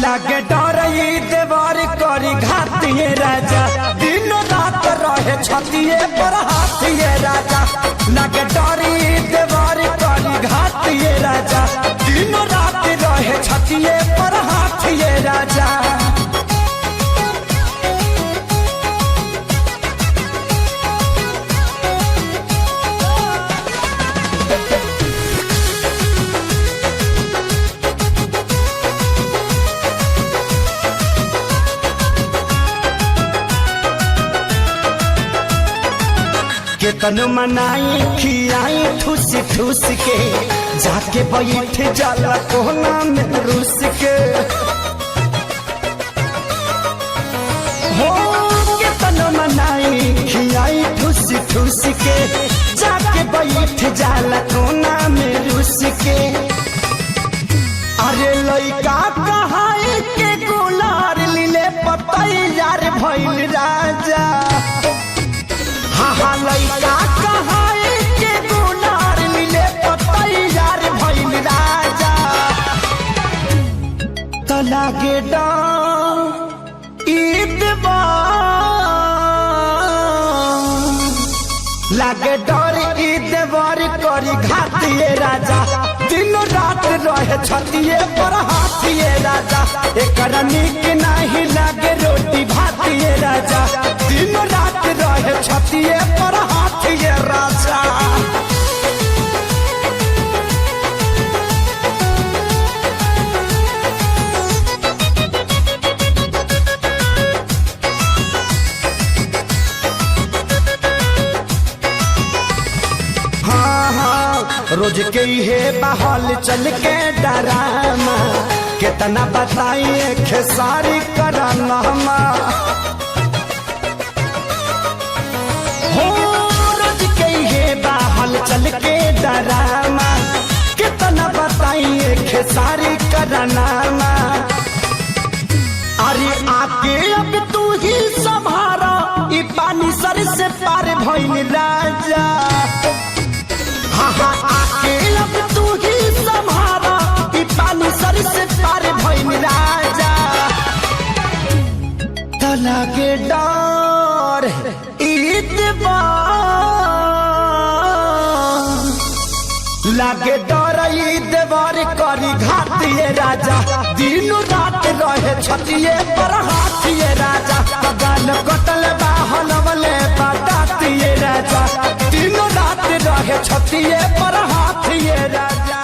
लागे डर देवर करी घातिए राजा दिन रात रहे छतिए पर हाथिए राजा लागे डर देवर करी घातिए राजा दिन रात रहे छतिए पर हाथिए राजा। केतन मनाई खियाई ठूस ठूस के जाके बैठ जाला कोना में रूस के हो केतन मनाई खियाई ठूस ठूस के जाके बैठ जाला कोना में रूस के। अरे लइका कहाई के गुलार लीले पतैयार भइल राजा हाँ लइका कहाई के गुनार मिले पतैयार भइल राजा त लागे लागे डर देवर करी घातिए राजा दिन रात रहे छतिए पर हाथिए राजा एकरा निक नहीं लागे रोटी भातिए राजा दिन रात रहे छतिए पर हाथिए राजा। रोज के हे बहल चल के डरामा कितना बताइए खेसारी कराना हो रोज के हे बहल चल के डरामा कितना बताइए खेसारी कराना। अरे आके अब तू ही संभारा ई पानी सर से पार भइल राजा हाँ आके अब तू ही संभारा ई पानी सर से पार भइल राजा त लागे डर लागे डर देवर करी घातिए राजा दिन रात रहे छतिए पर हाथिए राजा गाल कटल बाहल वाले बतातिए राजा दिन रात रहे छतिए पर हाथिए राजा।